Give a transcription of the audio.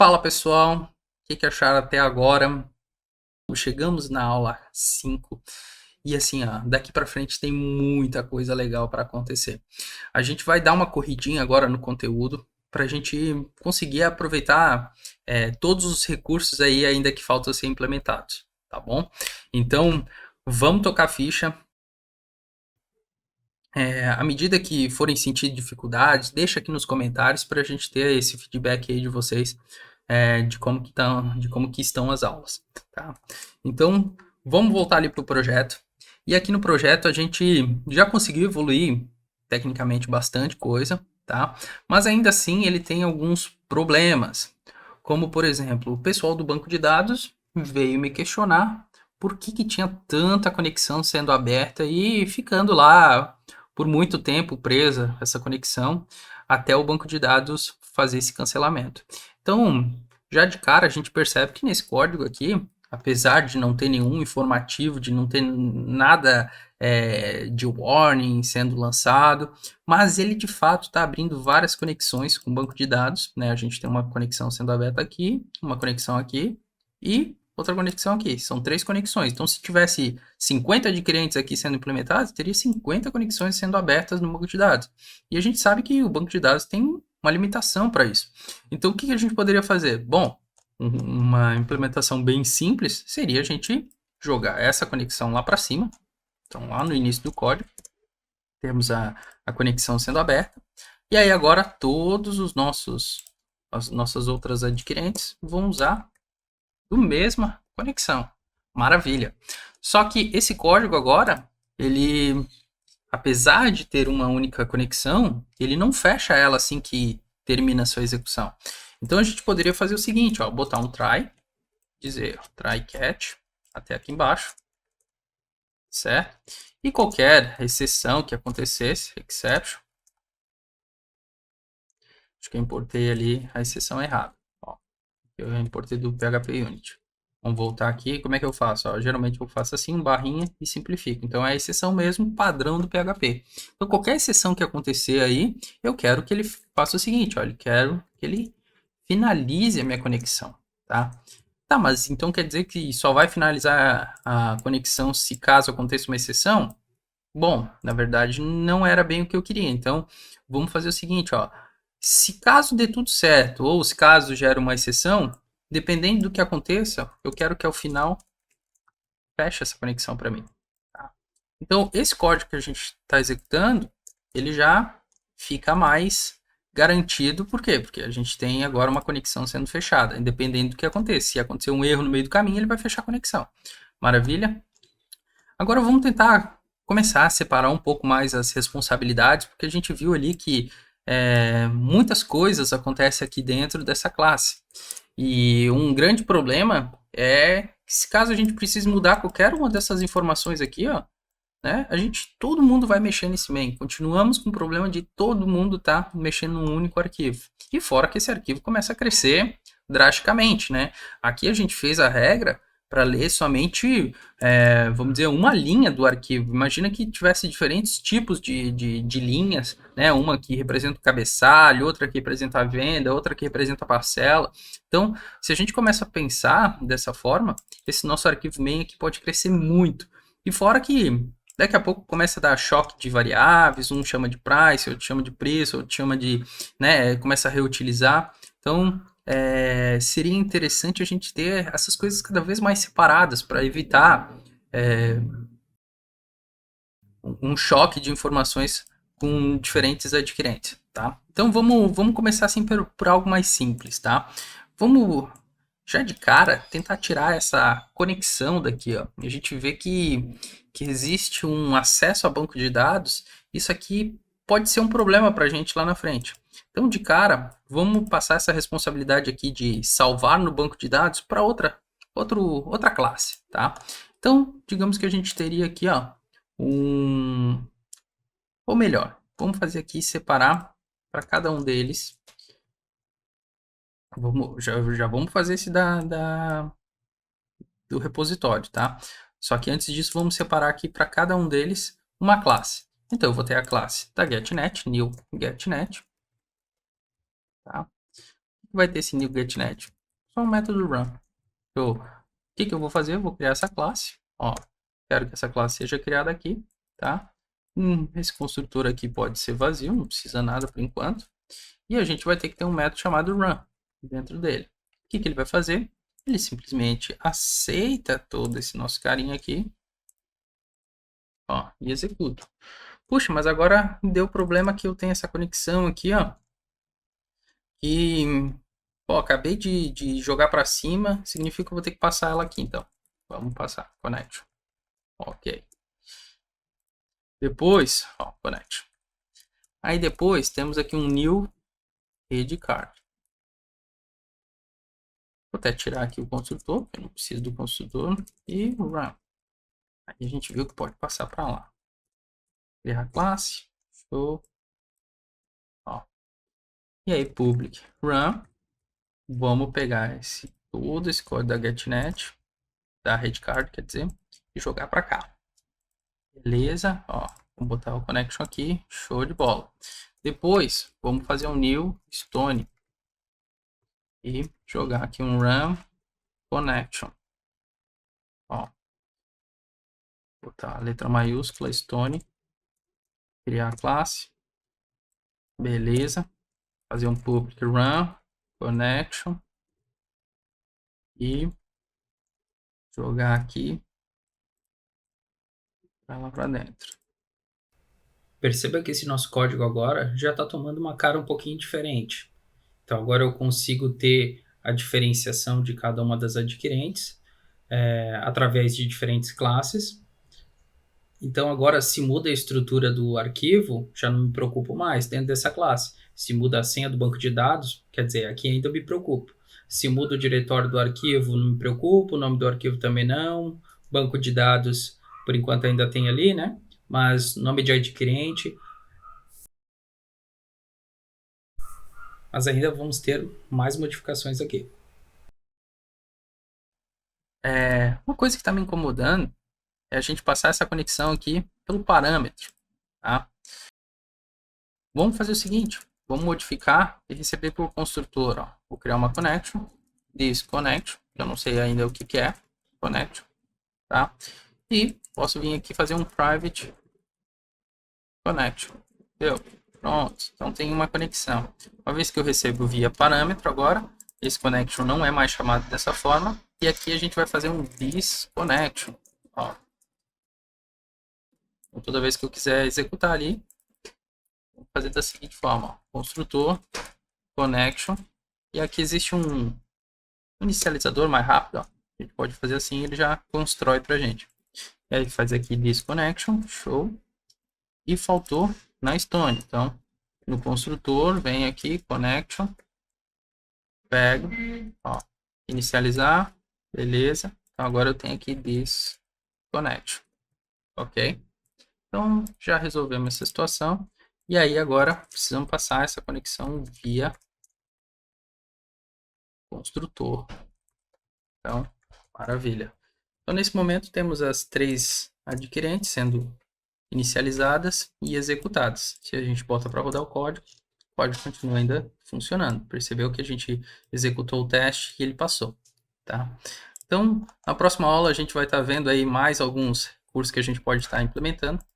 Fala pessoal, o que acharam até agora? Chegamos na aula 5 e assim, ó, daqui para frente tem muita coisa legal para acontecer. A gente vai dar uma corridinha agora no conteúdo para a gente conseguir aproveitar todos os recursos aí ainda que faltam ser implementados, tá bom? Então, vamos tocar a ficha. À medida que forem sentir dificuldades, deixa aqui nos comentários para a gente ter esse feedback aí de vocês de como que estão as aulas. Tá? Então, vamos voltar ali para o projeto. E aqui no projeto a gente já conseguiu evoluir tecnicamente bastante coisa, tá? Mas ainda assim ele tem alguns problemas. Como, por exemplo, o pessoal do banco de dados veio me questionar por que tinha tanta conexão sendo aberta e ficando lá por muito tempo presa essa conexão até o banco de dados fazer esse cancelamento. Então, já de cara a gente percebe que nesse código aqui, apesar de não ter nenhum informativo, de não ter nada de warning sendo lançado, mas ele de fato está abrindo várias conexões com o banco de dados, né? A gente tem uma conexão sendo aberta aqui, uma conexão aqui e outra conexão aqui. São 3 conexões. Então, se tivesse 50 adquirentes aqui sendo implementados, teria 50 conexões sendo abertas no banco de dados. E a gente sabe que o banco de dados tem uma limitação para isso. Então, o que a gente poderia fazer? Bom, uma implementação bem simples seria a gente jogar essa conexão lá para cima. Então, lá no início do código, temos a conexão sendo aberta. E aí, agora, todos as nossas outras adquirentes vão usar a mesma conexão. Maravilha. Só que esse código agora, ele, apesar de ter uma única conexão, ele não fecha ela assim que termina a sua execução. Então a gente poderia fazer o seguinte, ó, botar um try, dizer try catch até aqui embaixo, certo? E qualquer exceção que acontecesse, exception, acho que eu importei ali a exceção errada. Ó, eu importei do PHP Unit. Vamos voltar aqui. Como é que eu faço? Ó, geralmente eu faço assim, barrinha e simplifico. Então é a exceção mesmo padrão do PHP. Então qualquer exceção que acontecer aí, eu quero que ele faça o seguinte, ó, eu quero que ele finalize a minha conexão, tá? Tá, mas então quer dizer que só vai finalizar a conexão se caso aconteça uma exceção? Bom, na verdade não era bem o que eu queria. Então vamos fazer o seguinte, ó. Se caso dê tudo certo, ou se caso gere uma exceção, dependendo do que aconteça, eu quero que ao final feche essa conexão para mim. Tá? Então, esse código que a gente está executando, ele já fica mais garantido. Por quê? Porque a gente tem agora uma conexão sendo fechada, independente do que aconteça. Se acontecer um erro no meio do caminho, ele vai fechar a conexão. Maravilha? Agora vamos tentar começar a separar um pouco mais as responsabilidades, porque a gente viu ali que muitas coisas acontecem aqui dentro dessa classe. E um grande problema é que se caso a gente precise mudar qualquer uma dessas informações aqui, ó, né, todo mundo vai mexer nesse main. Continuamos com o problema de todo mundo estar mexendo num único arquivo. E fora que esse arquivo começa a crescer drasticamente, né? Aqui a gente fez a regra para ler somente, vamos dizer, uma linha do arquivo. Imagina que tivesse diferentes tipos de linhas, né? Uma que representa o cabeçalho, outra que representa a venda, outra que representa a parcela. Então, se a gente começa a pensar dessa forma, esse nosso arquivo main aqui pode crescer muito. E fora que daqui a pouco começa a dar choque de variáveis, um chama de price, outro chama de preço, outro chama de, né, começa a reutilizar. Então, seria interessante a gente ter essas coisas cada vez mais separadas para evitar um choque de informações com diferentes adquirentes, tá? Então, vamos começar assim por algo mais simples, tá? Vamos já de cara tentar tirar essa conexão daqui, ó. A gente vê que existe um acesso a banco de dados. Isso aqui pode ser um problema para a gente lá na frente. Então, de cara, vamos passar essa responsabilidade aqui de salvar no banco de dados para outra classe, tá? Então, digamos que a gente teria aqui, ó, ou melhor, vamos fazer aqui separar para cada um deles. Já vamos fazer esse do repositório, tá? Só que antes disso, vamos separar aqui para cada um deles uma classe. Então, eu vou ter a classe da GetNet, new GetNet, tá? vai ter esse new getNet? Só um método run. O que eu vou fazer? Eu vou criar essa classe. Ó, quero que essa classe seja criada aqui, tá? Esse construtor aqui pode ser vazio, não precisa nada por enquanto. E a gente vai ter que ter um método chamado run dentro dele. O que ele vai fazer? Ele simplesmente aceita todo esse nosso carinha aqui, ó, e executa. Puxa, mas agora deu problema que eu tenho essa conexão aqui, ó. E, ó, acabei de jogar para cima, significa que eu vou ter que passar ela aqui, então. Vamos passar, connection. Ok. Depois, ó, connection. Aí depois temos aqui um new rede card. Vou até tirar aqui o construtor, eu não preciso do construtor, e run. Aí a gente viu que pode passar para lá. Criar classe, show. Ó. E aí, public run. Vamos pegar todo esse código da getNet, da redcard, quer dizer, e jogar para cá. Beleza? Ó, vamos botar o connection aqui, show de bola. Depois, vamos fazer um new stone e jogar aqui um run connection. Ó, botar a letra maiúscula stone, criar a classe, beleza. Fazer um public run connection e jogar aqui para lá para dentro. Perceba que esse nosso código agora já está tomando uma cara um pouquinho diferente. Então agora eu consigo ter a diferenciação de cada uma das adquirentes através de diferentes classes. Então agora se muda a estrutura do arquivo, já não me preocupo mais dentro dessa classe. Se muda a senha do banco de dados, quer dizer, aqui ainda me preocupo. Se muda o diretório do arquivo, não me preocupo, o nome do arquivo também não. Banco de dados, por enquanto ainda tem ali, né? Mas nome de adquirente. Mas ainda vamos ter mais modificações aqui. Uma coisa que está me incomodando é a gente passar essa conexão aqui pelo parâmetro, tá? Vamos fazer o seguinte, vamos modificar e receber por construtor, ó. Vou criar uma connection, this connection, que eu não sei ainda o que é, connection, tá? E posso vir aqui fazer um private connection, deu? Pronto, então tem uma conexão. Uma vez que eu recebo via parâmetro agora, esse connection não é mais chamado dessa forma, e aqui a gente vai fazer um this connection, ó. Então, toda vez que eu quiser executar ali, vou fazer da seguinte forma, ó, construtor, connection, e aqui existe um inicializador mais rápido, ó. A gente pode fazer assim, ele já constrói pra gente. E aí faz aqui this connection, show, e faltou na Stone, então no construtor, vem aqui, connection, pego, ó, inicializar, beleza, então agora eu tenho aqui this connection, ok? Então, já resolvemos essa situação. E aí, agora, precisamos passar essa conexão via construtor. Então, maravilha. Então, nesse momento, temos as 3 adquirentes sendo inicializadas e executadas. Se a gente bota para rodar o código continua ainda funcionando. Percebeu que a gente executou o teste e ele passou, tá? Então, na próxima aula, a gente vai estar vendo aí mais alguns recursos que a gente pode estar implementando